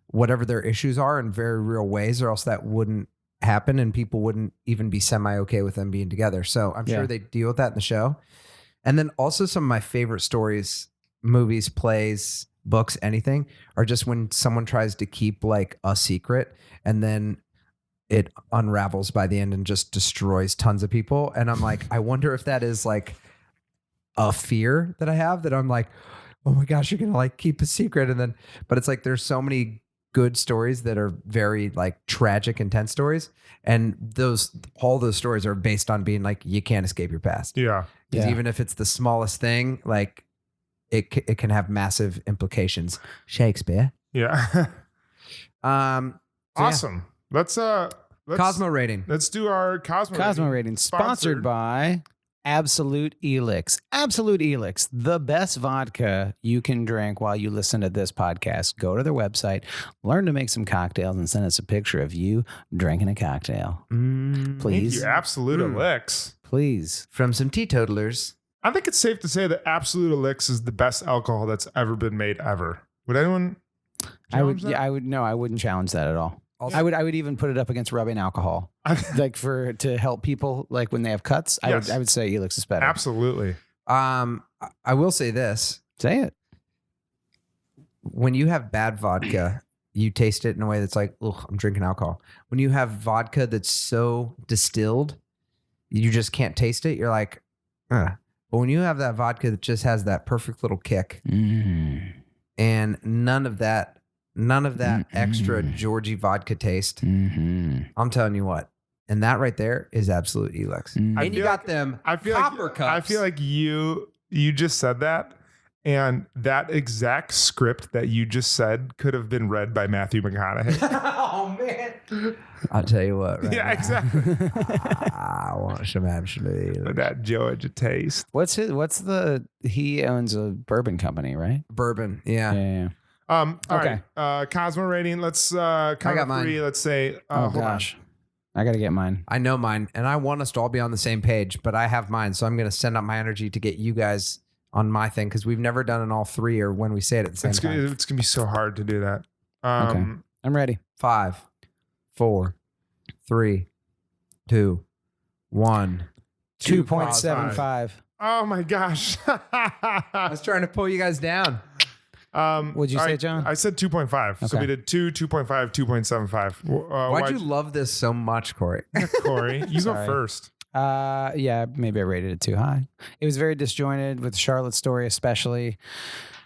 whatever their issues are in very real ways, or else that wouldn't happen and people wouldn't even be semi-okay with them being together. So I'm sure they deal with that in the show. And then also some of my favorite stories, movies, plays, books, anything, are just when someone tries to keep like a secret and then it unravels by the end and just destroys tons of people. And I'm like, I wonder if that is like a fear that I have, that I'm like, oh my gosh, you're going to like keep a secret. And then, but it's like, there's so many good stories that are very like tragic, intense stories. And all those stories are based on being like, you can't escape your past. Yeah. Because Yeah. even if it's the smallest thing, like it can have massive implications. Shakespeare. Yeah. So yeah. Awesome. Let's Cosmo rating. Let's do our Cosmo rating sponsored by Absolute Elix. Absolute Elix, the best vodka you can drink while you listen to this podcast. Go to their website, learn to make some cocktails, and send us a picture of you drinking a cocktail. Thank Please. you, Absolute Elix. Please. From some teetotalers. I think it's safe to say that Absolute Elix is the best alcohol that's ever been made ever. Would anyone? I would. challenge that? Yeah, I would. No, I wouldn't challenge that at all. Also- I would even put it up against rubbing alcohol, like to help people like when they have cuts. Yes. I would say Elix is better. Absolutely. I will say this. Say it. When you have bad vodka, you taste it in a way that's like, ugh, I'm drinking alcohol. When you have vodka that's so distilled, you just can't taste it. You're like, ugh. But when you have that vodka that just has that perfect little kick and none of that extra Georgie vodka taste, I'm telling you what. And that right there is Absolute Elix. Mm. I And you feel got like- them I feel copper like cups. I feel like you just said that, and that exact script that you just said could have been read by Matthew McConaughey. Oh, man. I'll tell you what. Right yeah, now. exactly. I want some Absolute Elix. That Georgia taste. He owns a bourbon company, right? Bourbon. Yeah. Yeah. All Okay. right. Cosmo rating. Let's count got of mine. three. Let's say. Oh hold on. gosh. I got to get mine. I know mine, and I want us to all be on the same page, but I have mine, so I'm going to send out my energy to get you guys on my thing because we've never done an all three or when we say it at the same It's time. gonna be so hard to do that. Okay. I'm ready. 5, 4, 3, 2, 1. 2.75. Oh my gosh. I was trying to pull you guys down. What'd you all say, John? I said 2.5. So Okay. we did 2.5, 2.75. Why'd you love this so much, Corey? Corey? You go Sorry. first. Yeah, maybe I rated it too high. It was very disjointed with Charlotte's story, especially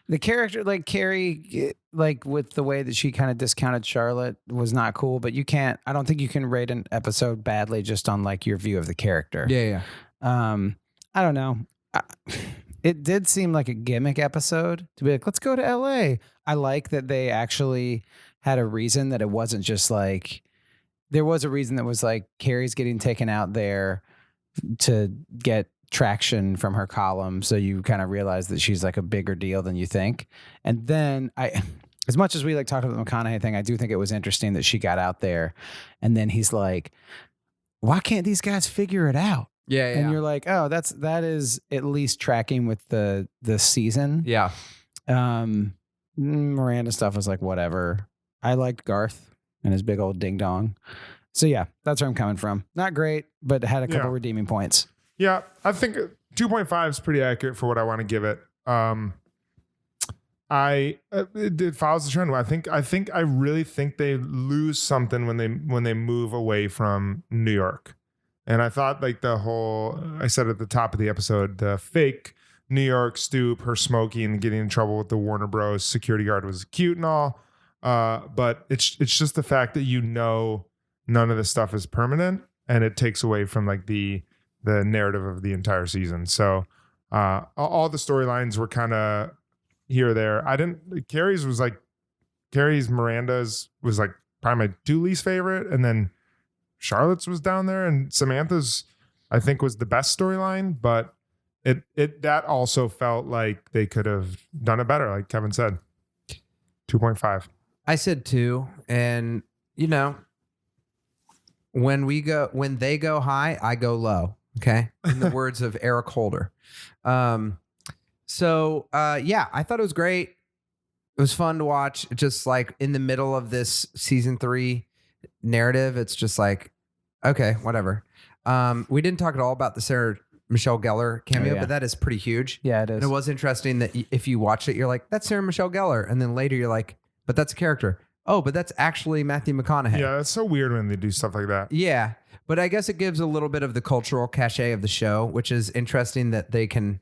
the character, like Carrie, like with the way that she kind of discounted Charlotte was not cool. But I don't think you can rate an episode badly just on like your view of the character. Yeah. I don't know. It did seem like a gimmick episode to be like, let's go to LA. I like that they actually had a reason, that it wasn't just like, there was a reason that was like Carrie's getting taken out there to get traction from her column. So you kind of realize that she's like a bigger deal than you think. And then as much as we like talked about the McConaughey thing, I do think it was interesting that she got out there and then he's like, why can't these guys figure it out? Yeah. And you're like, oh, that is at least tracking with the season. Yeah. Miranda stuff was like, whatever. I liked Garth and his big old ding dong. So yeah, that's where I'm coming from. Not great, but had a couple Yeah. redeeming points. Yeah, I think 2.5 is pretty accurate for what I want to give it. It follows the trend. I really think they lose something when they move away from New York. And I thought like I said at the top of the episode, the fake New York stoop, her smoking, getting in trouble with the Warner Bros. Security guard was cute and all. But it's just the fact that none of this stuff is permanent, and it takes away from like the narrative of the entire season. So all the storylines were kind of here or there. Miranda's was like probably my 2 least favorite, and then Charlotte's was down there, and Samantha's I think was the best storyline, but that also felt like they could have done it better, like Kevin said. 2.5. I said 2, and when they go high, I go low. Okay, in the words of Eric Holder. Yeah, I thought it was great. It was fun to watch. Just like in the middle of this season 3 narrative, it's just like, okay, whatever. We didn't talk at all about the Sarah Michelle Gellar cameo, Oh, yeah. but that is pretty huge. Yeah, it is. And it was interesting that if you watch it, you're like, that's Sarah Michelle Gellar. And then later you're like, but that's a character. Oh, but that's actually Matthew McConaughey. Yeah, it's so weird when they do stuff like that. Yeah. But I guess it gives a little bit of the cultural cachet of the show, which is interesting that they can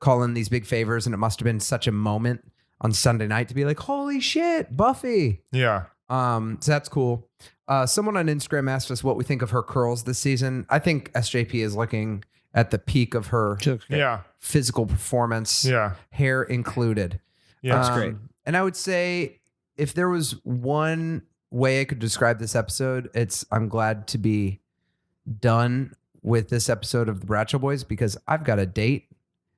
call in these big favors. And it must have been such a moment on Sunday night to be like, holy shit, Buffy. Yeah. So that's cool. Someone on Instagram asked us what we think of her curls this season. I think SJP is looking at the peak of her Yeah. physical performance, Yeah. hair included. Yeah. That's great. And I would say if there was one way I could describe this episode, it's I'm glad to be done with this episode of the Bradshaw Boys because I've got a date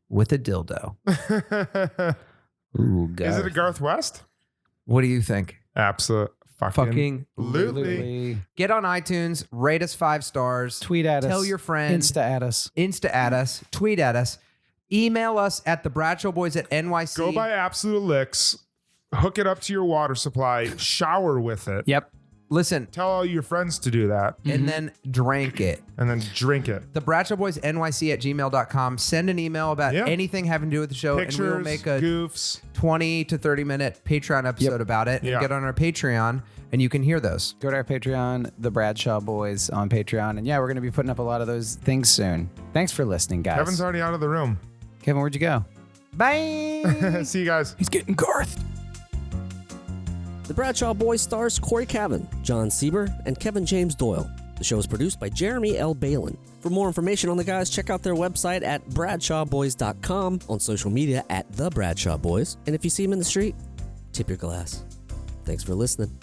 with a dildo. Ooh, Is it a Garth West? What do you think? Absolutely. Fucking Absolutely. get on iTunes, rate us 5 stars, Tweet at us. tell your friends, Insta at us. Insta at us, tweet at us, email us at the Bradshaw Boys at NYC. Go buy Absolute Licks. Hook it up to your water supply. Shower with it. Yep. Listen, Tell all your friends to do that. and then drink it. And then drink it. The Bradshaw Boys NYC at gmail.com. Send an email about Yeah. anything having to do with the show, and we'll Pictures, make a goofs. 20 to 30 minute Patreon episode about it. Yeah. And get on our Patreon, and you can hear those. Go to our Patreon, the Bradshaw Boys on Patreon. And yeah, we're going to be putting up a lot of those things soon. Thanks for listening, guys. Kevin's already out of the room. Kevin, where'd you go? Bye. See you guys. He's getting Garth. The Bradshaw Boys stars Cory Cavin, Jon Sieber, and Kevin James Doyle. The show is produced by Jeremy L. Balon. For more information on the guys, check out their website at bradshawboys.com, on social media at The Bradshaw Boys, and if you see them in the street, tip your glass. Thanks for listening.